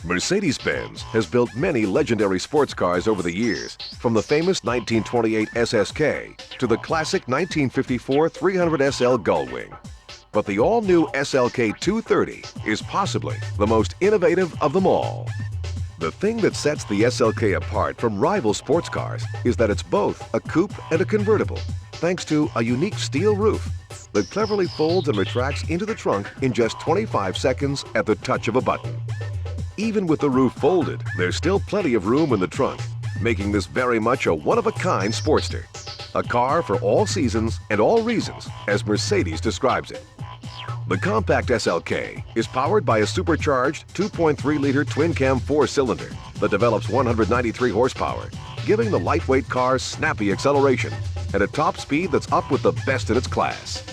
Mercedes-Benz has built many legendary sports cars over the years, from the famous 1928 SSK to the classic 1954 300 SL Gullwing. But the all-new SLK 230 is possibly the most innovative of them all. The thing that sets the SLK apart from rival sports cars is that it's both a coupe and a convertible, thanks to a unique steel roof that cleverly folds and retracts into the trunk in just 25 seconds at the touch of a button. Even with the roof folded, there's still plenty of room in the trunk, making this very much a one-of-a-kind Sportster. A car for all seasons and all reasons, as Mercedes describes it. The compact SLK is powered by a supercharged 2.3-liter twin-cam four-cylinder that develops 193 horsepower, giving the lightweight car snappy acceleration at a top speed that's up with the best in its class.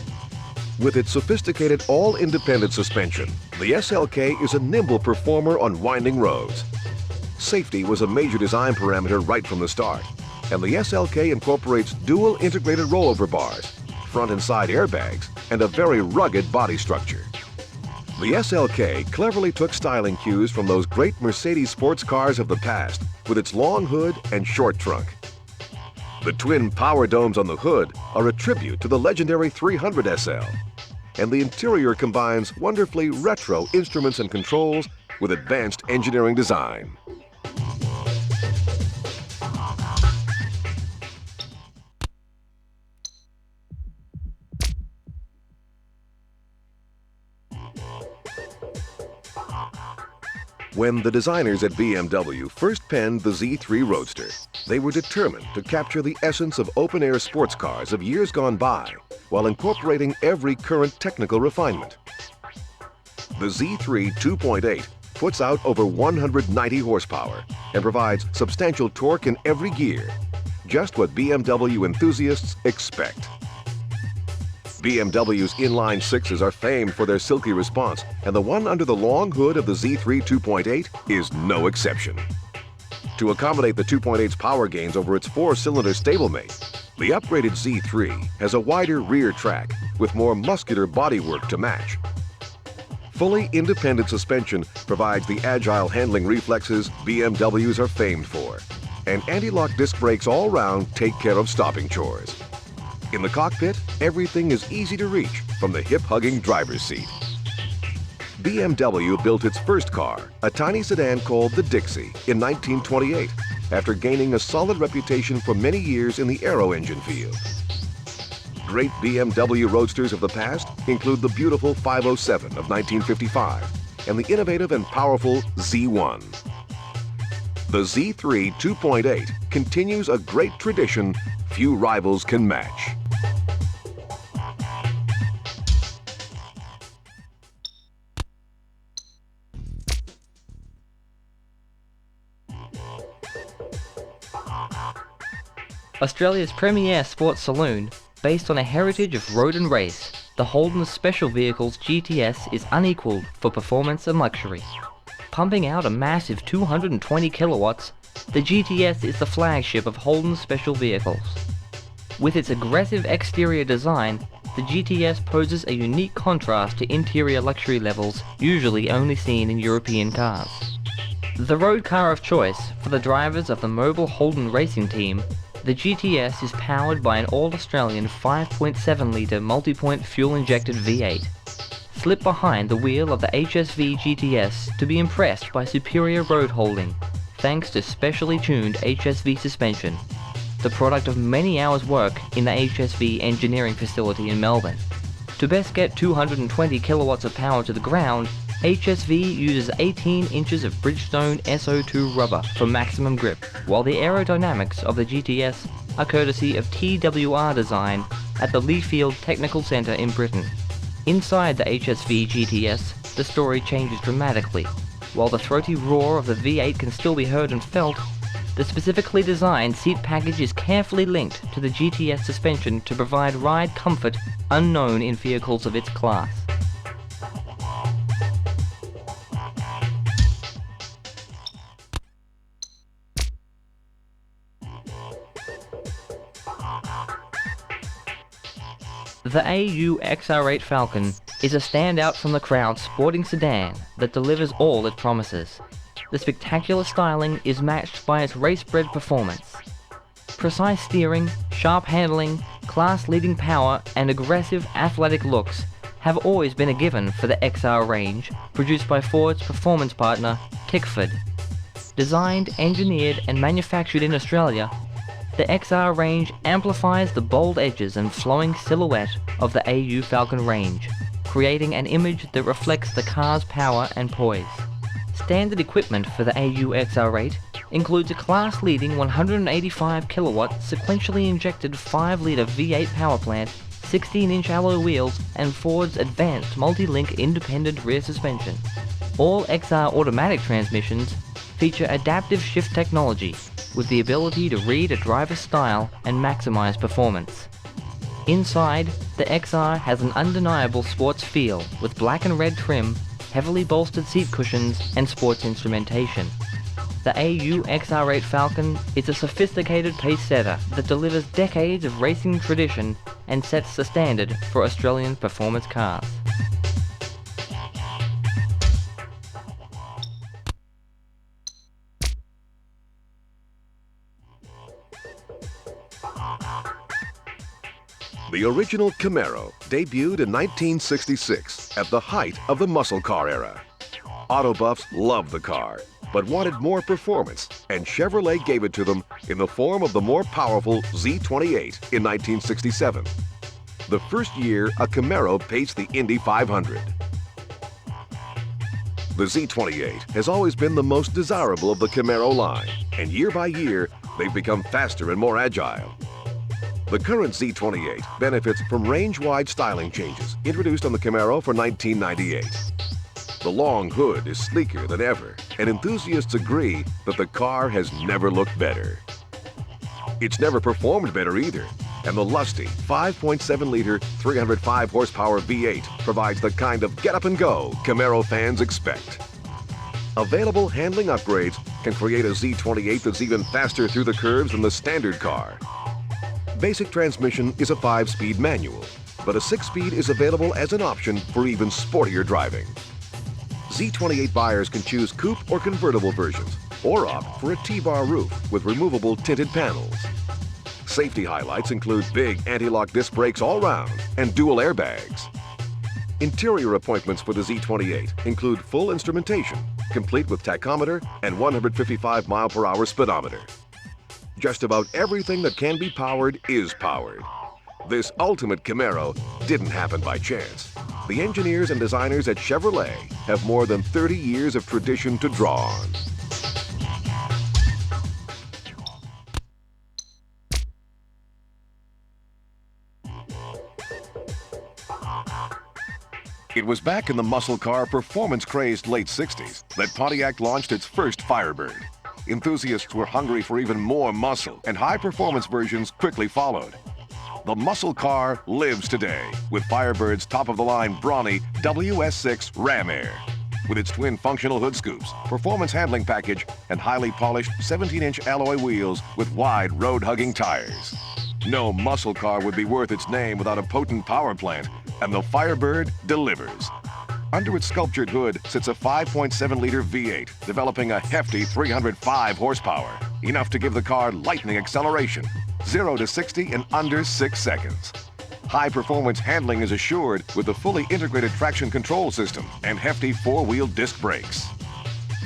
With its sophisticated all-independent suspension, the SLK is a nimble performer on winding roads. Safety was a major design parameter right from the start, and the SLK incorporates dual integrated rollover bars, front and side airbags, and a very rugged body structure. The SLK cleverly took styling cues from those great Mercedes sports cars of the past with its long hood and short trunk. The twin power domes on the hood are a tribute to the legendary 300 SL, and the interior combines wonderfully retro instruments and controls with advanced engineering design. When the designers at BMW first penned the Z3 Roadster, they were determined to capture the essence of open-air sports cars of years gone by while incorporating every current technical refinement. The Z3 2.8 puts out over 190 horsepower and provides substantial torque in every gear, just what BMW enthusiasts expect. BMW's inline sixes are famed for their silky response, and the one under the long hood of the Z3 2.8 is no exception. To accommodate the 2.8's power gains over its four-cylinder stablemate, the upgraded Z3 has a wider rear track with more muscular bodywork to match. Fully independent suspension provides the agile handling reflexes BMWs are famed for, and anti-lock disc brakes all round take care of stopping chores. In the cockpit, everything is easy to reach from the hip-hugging driver's seat. BMW built its first car, a tiny sedan called the Dixie, in 1928, after gaining a solid reputation for many years in the aero engine field. Great BMW roadsters of the past include the beautiful 507 of 1955 and the innovative and powerful Z1. The Z3 2.8 continues a great tradition few rivals can match. Australia's premier sports saloon, based on a heritage of road and race, the Holden Special Vehicles GTS is unequaled for performance and luxury. Pumping out a massive 220 kilowatts, the GTS is the flagship of Holden Special Vehicles. With its aggressive exterior design, the GTS poses a unique contrast to interior luxury levels usually only seen in European cars. The road car of choice for the drivers of the mobile Holden racing team, the GTS is powered by an all-Australian 5.7-litre multi-point fuel-injected V8. Slip behind the wheel of the HSV GTS to be impressed by superior road holding, thanks to specially tuned HSV suspension, the product of many hours' work in the HSV engineering facility in Melbourne. To best get 220 kilowatts of power to the ground, HSV uses 18 inches of Bridgestone SO2 rubber for maximum grip, while the aerodynamics of the GTS are courtesy of TWR design at the Leafield Technical Centre in Britain. Inside the HSV GTS, the story changes dramatically. While the throaty roar of the V8 can still be heard and felt, the specifically designed seat package is carefully linked to the GTS suspension to provide ride comfort unknown in vehicles of its class. The AU XR8 Falcon is a standout from the crowd sporting sedan that delivers all it promises. the spectacular styling is matched by its race-bred performance. Precise steering, sharp handling, class-leading power, and aggressive athletic looks have always been a given for the XR range, produced by Ford's performance partner, Tickford. Designed, engineered, and manufactured in Australia, the XR range amplifies the bold edges and flowing silhouette of the AU Falcon range, creating an image that reflects the car's power and poise. Standard equipment for the AU XR8 includes a class-leading 185 kilowatt sequentially injected 5-litre V8 power plant, 16-inch alloy wheels, and Ford's advanced multi-link independent rear suspension. All XR automatic transmissions feature adaptive shift technology with the ability to read a driver's style and maximize performance. Inside, the XR has an undeniable sports feel with black and red trim, heavily bolstered seat cushions, and sports instrumentation. The AU XR8 Falcon is a sophisticated pace-setter that delivers decades of racing tradition and sets the standard for Australian performance cars. The original Camaro debuted in 1966 at the height of the muscle car era. Auto buffs loved the car, but wanted more performance, and Chevrolet gave it to them in the form of the more powerful Z28 in 1967. The first year, a Camaro paced the Indy 500. The Z28 has always been the most desirable of the Camaro line, and year by year, they've become faster and more agile. The current Z28 benefits from range-wide styling changes introduced on the Camaro for 1998. The long hood is sleeker than ever, and enthusiasts agree that the car has never looked better. It's never performed better either, and the lusty 5.7-liter, 305 horsepower V8 provides the kind of get-up-and-go Camaro fans expect. Available handling upgrades can create a Z28 that's even faster through the curves than the standard car. Basic transmission is a 5-speed manual, but a 6-speed is available as an option for even sportier driving. Z28 buyers can choose coupe or convertible versions, or opt for a T-bar roof with removable tinted panels. Safety highlights include big anti-lock disc brakes all round and dual airbags. Interior appointments for the Z28 include full instrumentation, complete with tachometer and 155 mile/hour speedometer. Just about everything that can be powered is powered. This ultimate Camaro didn't happen by chance. The engineers and designers at Chevrolet have more than 30 years of tradition to draw on. It was back in the muscle car performance-crazed late 60s that Pontiac launched its first Firebird. Enthusiasts were hungry for even more muscle, and high-performance versions quickly followed. The muscle car lives today with Firebird's top-of-the-line brawny WS6 Ram Air. With its twin functional hood scoops, performance handling package, and highly polished 17-inch alloy wheels with wide road-hugging tires. No muscle car would be worth its name without a potent power plant, and the Firebird delivers. Under its sculptured hood sits a 5.7-liter V8, developing a hefty 305 horsepower, enough to give the car lightning acceleration, 0 to 60 in under 6 seconds. High-performance handling is assured with the fully integrated traction control system and hefty 4-wheel disc brakes.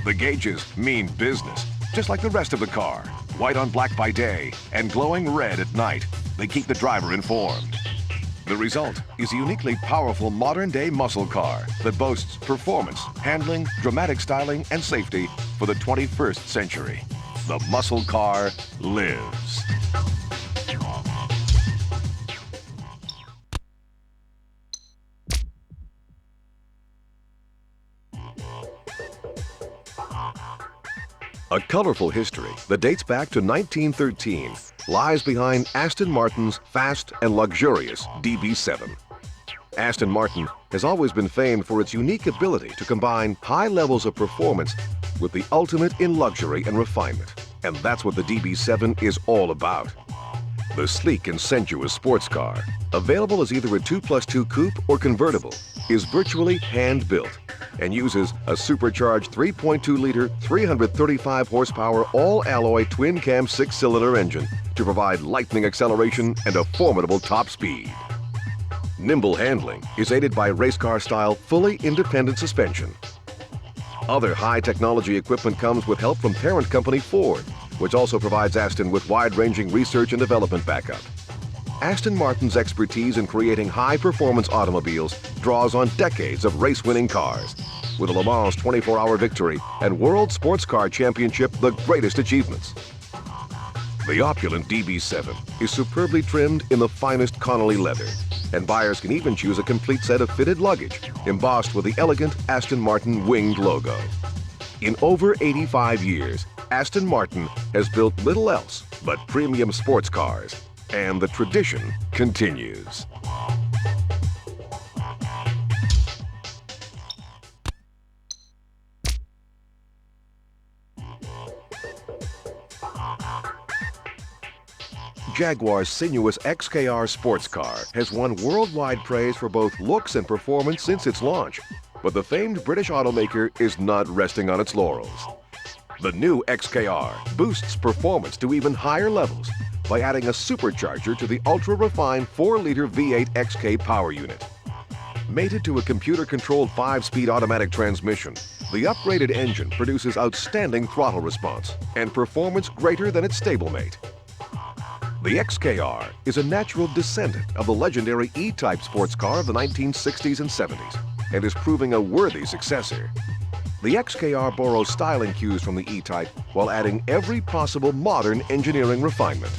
The gauges mean business, just like the rest of the car. White on black by day and glowing red at night, they keep the driver informed. The result is a uniquely powerful modern-day muscle car that boasts performance, handling, dramatic styling, and safety for the 21st century. The muscle car lives. A colorful history that dates back to 1913 lies behind Aston Martin's fast and luxurious DB7. Aston Martin has always been famed for its unique ability to combine high levels of performance with the ultimate in luxury and refinement. And that's what the DB7 is all about. The sleek and sensuous sports car, available as either a 2+2 coupe or convertible, is virtually hand-built and uses a supercharged 3.2-liter, 335 horsepower all-alloy twin-cam 6-cylinder engine to provide lightning acceleration and a formidable top speed. Nimble handling is aided by race car-style fully independent suspension. Other high-technology equipment comes with help from parent company Ford, which also provides Aston with wide-ranging research and development backup. Aston Martin's expertise in creating high-performance automobiles draws on decades of race-winning cars, with a Le Mans 24-hour victory and World Sports Car Championship the greatest achievements. The opulent DB7 is superbly trimmed in the finest Connolly leather, and buyers can even choose a complete set of fitted luggage embossed with the elegant Aston Martin winged logo. In over 85 years, Aston Martin has built little else but premium sports cars, and the tradition continues. Jaguar's sinuous XKR sports car has won worldwide praise for both looks and performance since its launch, but the famed British automaker is not resting on its laurels. The new XKR boosts performance to even higher levels by adding a supercharger to the ultra-refined 4-liter V8 XK power unit. Mated to a computer-controlled 5-speed automatic transmission, the upgraded engine produces outstanding throttle response and performance greater than its stablemate. The XKR is a natural descendant of the legendary E-Type sports car of the 1960s and 70s and is proving a worthy successor. The XKR borrows styling cues from the E-Type while adding every possible modern engineering refinement.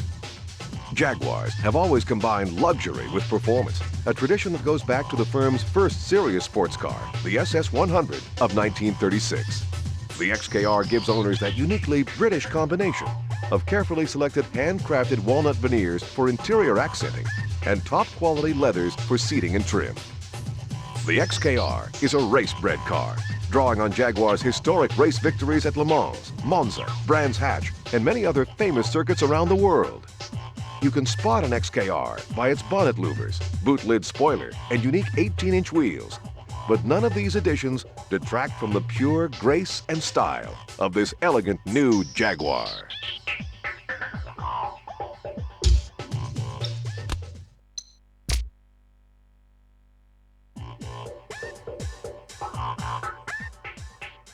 Jaguars have always combined luxury with performance, a tradition that goes back to the firm's first serious sports car, the SS100 of 1936. The XKR gives owners that uniquely British combination of carefully selected handcrafted walnut veneers for interior accenting and top-quality leathers for seating and trim. The XKR is a race-bred car, drawing on Jaguar's historic race victories at Le Mans, Monza, Brands Hatch, and many other famous circuits around the world. You can spot an XKR by its bonnet louvers, boot lid spoiler, and unique 18-inch wheels. But none of these additions detract from the pure grace and style of this elegant new Jaguar.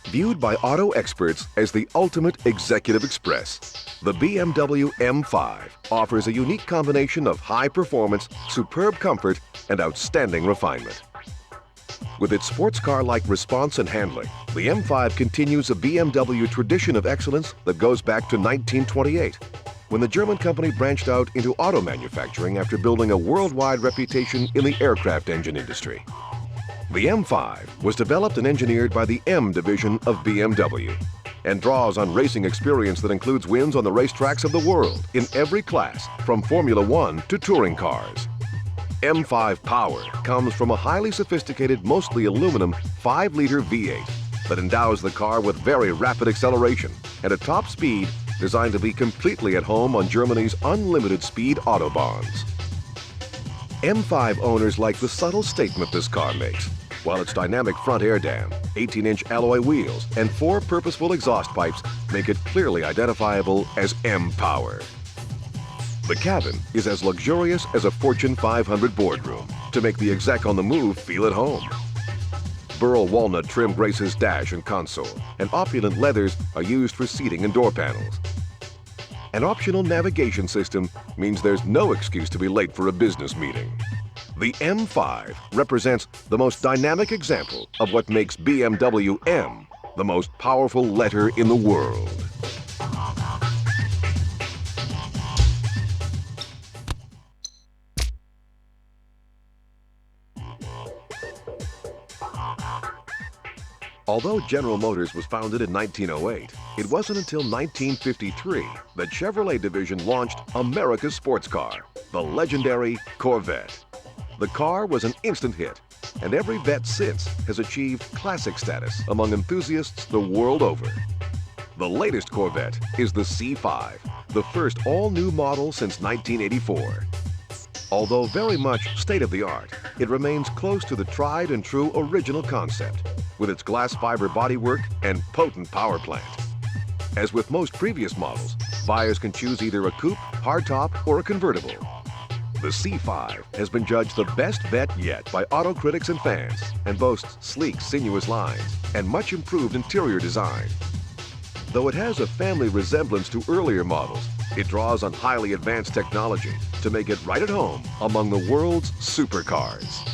Viewed by auto experts as the ultimate executive express, the BMW M5 offers a unique combination of high performance, superb comfort, and outstanding refinement. With its sports car-like response and handling, the M5 continues a BMW tradition of excellence that goes back to 1928, when the German company branched out into auto manufacturing after building a worldwide reputation in the aircraft engine industry. The M5 was developed and engineered by the M division of BMW and draws on racing experience that includes wins on the racetracks of the world in every class, from Formula One to touring cars. M5 power comes from a highly sophisticated, mostly aluminum 5-liter V8 that endows the car with very rapid acceleration and a top speed designed to be completely at home on Germany's unlimited speed autobahns. M5 owners like the subtle statement this car makes, while its dynamic front air dam, 18-inch alloy wheels, and 4 purposeful exhaust pipes make it clearly identifiable as M-Power. The cabin is as luxurious as a Fortune 500 boardroom to make the exec on the move feel at home. Burl walnut trim graces dash and console, and opulent leathers are used for seating and door panels. An optional navigation system means there's no excuse to be late for a business meeting. The M5 represents the most dynamic example of what makes BMW M the most powerful letter in the world. Although General Motors was founded in 1908, it wasn't until 1953 that Chevrolet division launched America's sports car, the legendary Corvette. The car was an instant hit, and every Vette since has achieved classic status among enthusiasts the world over. The latest Corvette is the C5, the first all-new model since 1984. Although very much state-of-the-art, it remains close to the tried-and-true original concept, with its glass fiber bodywork and potent power plant. As with most previous models, buyers can choose either a coupe, hardtop, or a convertible. The C5 has been judged the best bet yet by auto critics and fans and boasts sleek, sinuous lines and much improved interior design. Though it has a family resemblance to earlier models, it draws on highly advanced technology to make it right at home among the world's supercars.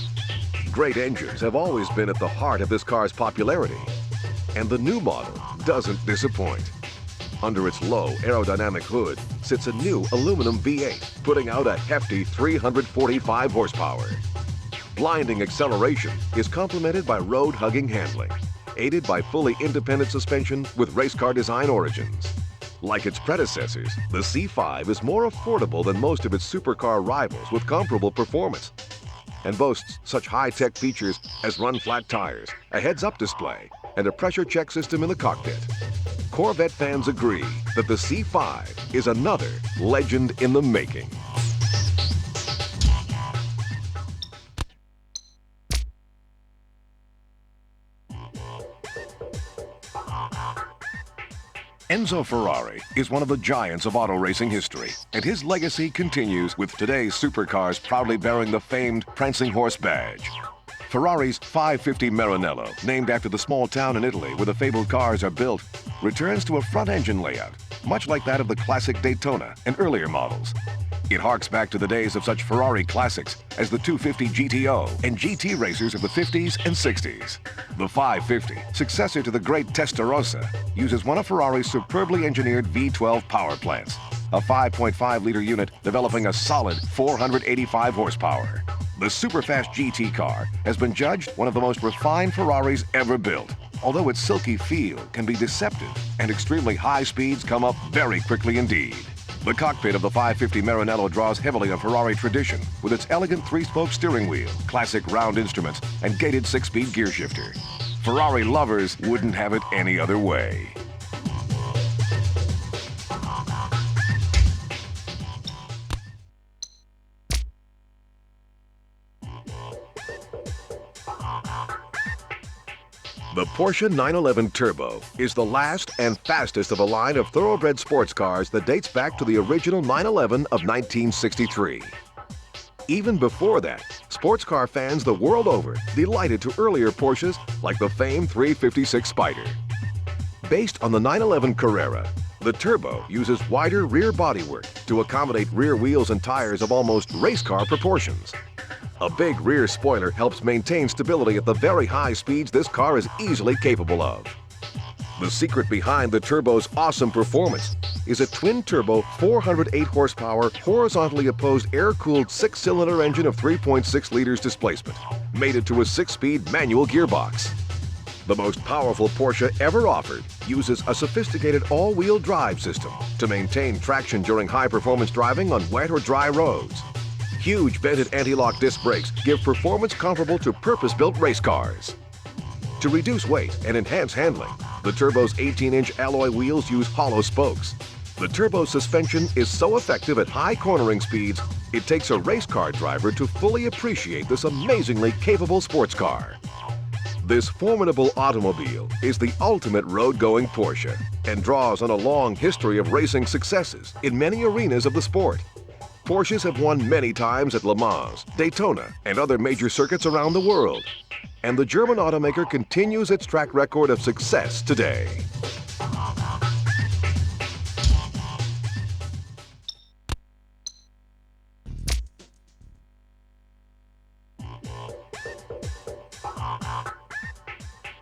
Great engines have always been at the heart of this car's popularity, and the new model doesn't disappoint. Under its low aerodynamic hood sits a new aluminum V8, putting out a hefty 345 horsepower. Blinding acceleration is complemented by road-hugging handling, aided by fully independent suspension with race car design origins. Like its predecessors, the C5 is more affordable than most of its supercar rivals with comparable performance, and boasts such high-tech features as run-flat tires, a heads-up display, and a pressure check system in the cockpit. Corvette fans agree that the C5 is another legend in the making. Enzo Ferrari is one of the giants of auto racing history, and his legacy continues with today's supercars proudly bearing the famed Prancing Horse badge. Ferrari's 550 Maranello, named after the small town in Italy where the fabled cars are built, returns to a front-engine layout, much like that of the classic Daytona and earlier models. It harks back to the days of such Ferrari classics as the 250 GTO and GT racers of the 50s and 60s. The 550, successor to the great Testarossa, uses one of Ferrari's superbly engineered V12 power plants, a 5.5-liter unit developing a solid 485 horsepower. The superfast GT car has been judged one of the most refined Ferraris ever built, although its silky feel can be deceptive and extremely high speeds come up very quickly indeed. The cockpit of the 550 Maranello draws heavily on Ferrari tradition with its elegant 3-spoke steering wheel, classic round instruments, and gated 6-speed gear shifter. Ferrari lovers wouldn't have it any other way. The Porsche 911 Turbo is the last and fastest of a line of thoroughbred sports cars that dates back to the original 911 of 1963. Even before that, sports car fans the world over delighted to earlier Porsches like the famed 356 Spyder. Based on the 911 Carrera, the Turbo uses wider rear bodywork to accommodate rear wheels and tires of almost race car proportions. A big rear spoiler helps maintain stability at the very high speeds this car is easily capable of. The secret behind the Turbo's awesome performance is a twin-turbo 408 horsepower horizontally opposed air-cooled 6-cylinder engine of 3.6 liters displacement, mated to a 6-speed manual gearbox. The most powerful Porsche ever offered uses a sophisticated all-wheel drive system to maintain traction during high-performance driving on wet or dry roads. Huge vented anti-lock disc brakes give performance comparable to purpose-built race cars. To reduce weight and enhance handling, the Turbo's 18-inch alloy wheels use hollow spokes. The Turbo's suspension is so effective at high cornering speeds, it takes a race car driver to fully appreciate this amazingly capable sports car. This formidable automobile is the ultimate road-going Porsche and draws on a long history of racing successes in many arenas of the sport. Porsches have won many times at Le Mans, Daytona, and other major circuits around the world. And the German automaker continues its track record of success today.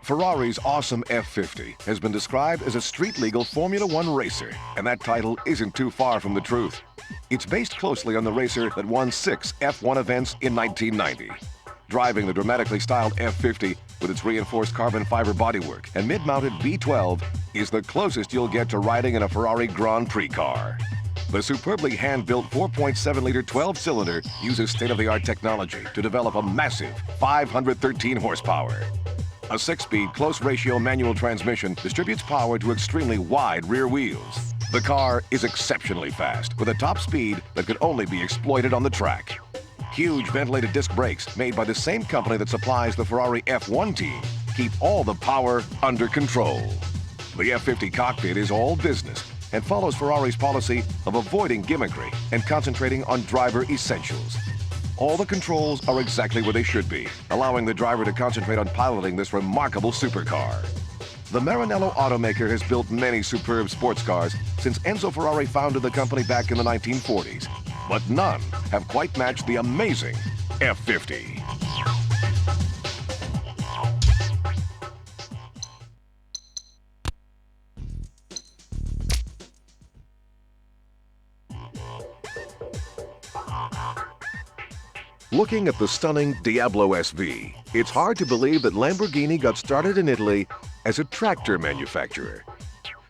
Ferrari's awesome F50 has been described as a street-legal Formula One racer, and that title isn't too far from the truth. It's based closely on the racer that won 6 F1 events in 1990. Driving the dramatically styled F50 with its reinforced carbon fiber bodywork and mid-mounted V12 is the closest you'll get to riding in a Ferrari Grand Prix car. The superbly hand-built 4.7-liter 12-cylinder uses state-of-the-art technology to develop a massive 513 horsepower. A 6-speed close-ratio manual transmission distributes power to extremely wide rear wheels. The car is exceptionally fast, with a top speed that could only be exploited on the track. Huge ventilated disc brakes, made by the same company that supplies the Ferrari F1 team, keep all the power under control. The F50 cockpit is all business and follows Ferrari's policy of avoiding gimmickry and concentrating on driver essentials. All the controls are exactly where they should be, allowing the driver to concentrate on piloting this remarkable supercar. The Maranello automaker has built many superb sports cars since Enzo Ferrari founded the company back in the 1940s, but none have quite matched the amazing F50. Looking at the stunning Diablo SV, it's hard to believe that Lamborghini got started in Italy as a tractor manufacturer.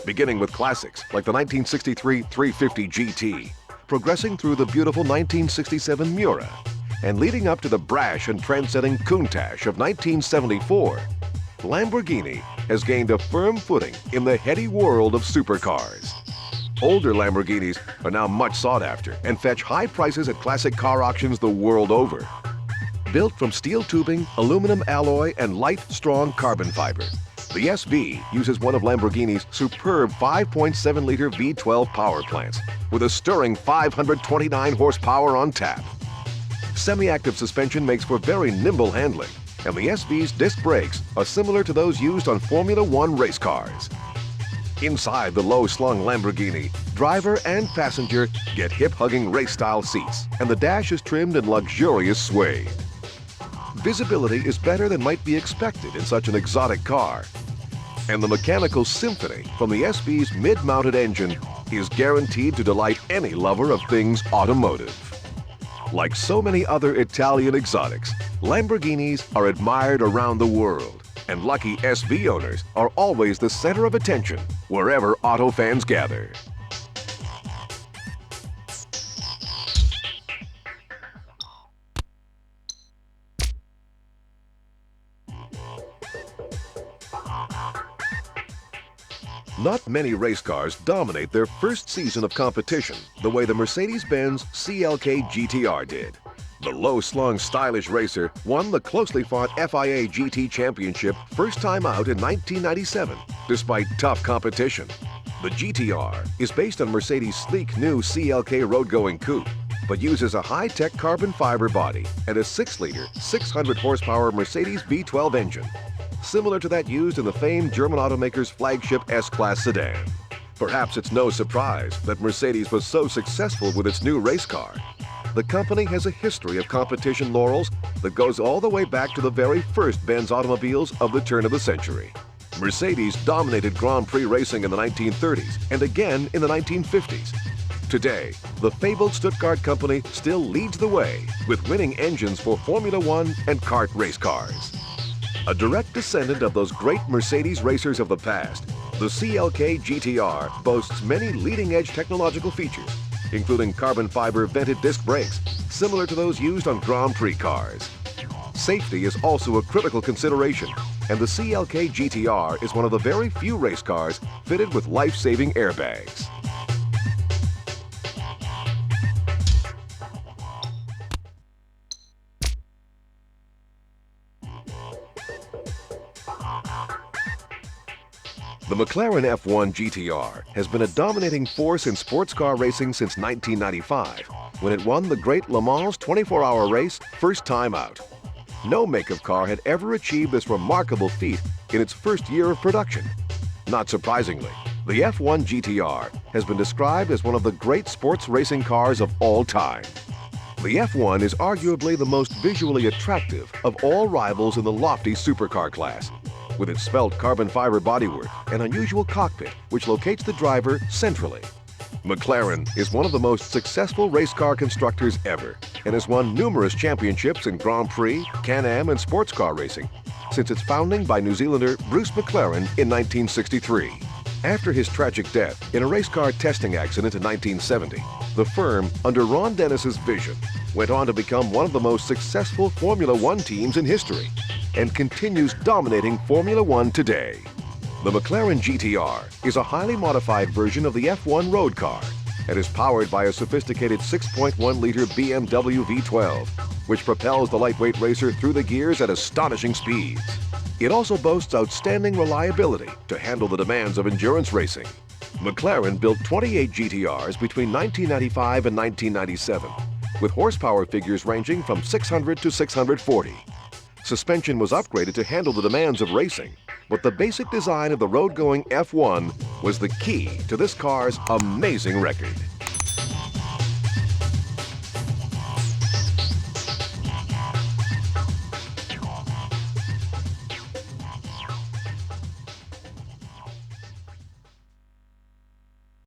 Beginning with classics like the 1963 350 GT, progressing through the beautiful 1967 Miura, and leading up to the brash and trend-setting Countach of 1974, Lamborghini has gained a firm footing in the heady world of supercars. Older Lamborghinis are now much sought after and fetch high prices at classic car auctions the world over. Built from steel tubing, aluminum alloy, and light, strong carbon fiber, the SV uses one of Lamborghini's superb 5.7-liter V12 power plants with a stirring 529 horsepower on tap. Semi-active suspension makes for very nimble handling, and the SV's disc brakes are similar to those used on Formula One race cars. Inside the low-slung Lamborghini, driver and passenger get hip-hugging race-style seats, and the dash is trimmed in luxurious suede. Visibility is better than might be expected in such an exotic car, and the mechanical symphony from the SV's mid-mounted engine is guaranteed to delight any lover of things automotive. Like so many other Italian exotics, Lamborghinis are admired around the world, and lucky SV owners are always the center of attention wherever auto fans gather. Not many race cars dominate their first season of competition the way the Mercedes-Benz CLK-GTR did. The low-slung, stylish racer won the closely fought FIA GT Championship first time out in 1997, despite tough competition. The GTR is based on Mercedes' sleek new CLK road-going coupe, but uses a high-tech carbon fiber body and a 6-liter, 600-horsepower Mercedes V12 engine, similar to that used in the famed German automaker's flagship S-Class sedan. Perhaps it's no surprise that Mercedes was so successful with its new race car. The company has a history of competition laurels that goes all the way back to the very first Benz automobiles of the turn of the century. Mercedes dominated Grand Prix racing in the 1930s and again in the 1950s. Today, the fabled Stuttgart company still leads the way with winning engines for Formula One and kart race cars. A direct descendant of those great Mercedes racers of the past, the CLK-GTR boasts many leading-edge technological features, including carbon fiber vented disc brakes, similar to those used on Grand Prix cars. Safety is also a critical consideration, and the CLK-GTR is one of the very few race cars fitted with life-saving airbags. The McLaren F1 GTR has been a dominating force in sports car racing since 1995, when it won the great Le Mans 24-hour race first time out. No make of car had ever achieved this remarkable feat in its first year of production. Not surprisingly, the F1 GTR has been described as one of the great sports racing cars of all time. The F1 is arguably the most visually attractive of all rivals in the lofty supercar class, with its svelte carbon fiber bodywork and unusual cockpit which locates the driver centrally. McLaren is one of the most successful race car constructors ever and has won numerous championships in Grand Prix, Can-Am, and sports car racing since its founding by New Zealander Bruce McLaren in 1963. After his tragic death in a race car testing accident in 1970, the firm, under Ron Dennis's vision, went on to become one of the most successful Formula One teams in history and continues dominating Formula One today. The McLaren GTR is a highly modified version of the F1 road car and is powered by a sophisticated 6.1-liter BMW V12, which propels the lightweight racer through the gears at astonishing speeds. It also boasts outstanding reliability to handle the demands of endurance racing. McLaren built 28 GTRs between 1995 and 1997, with horsepower figures ranging from 600 to 640. Suspension was upgraded to handle the demands of racing, but the basic design of the road-going F1 was the key to this car's amazing record.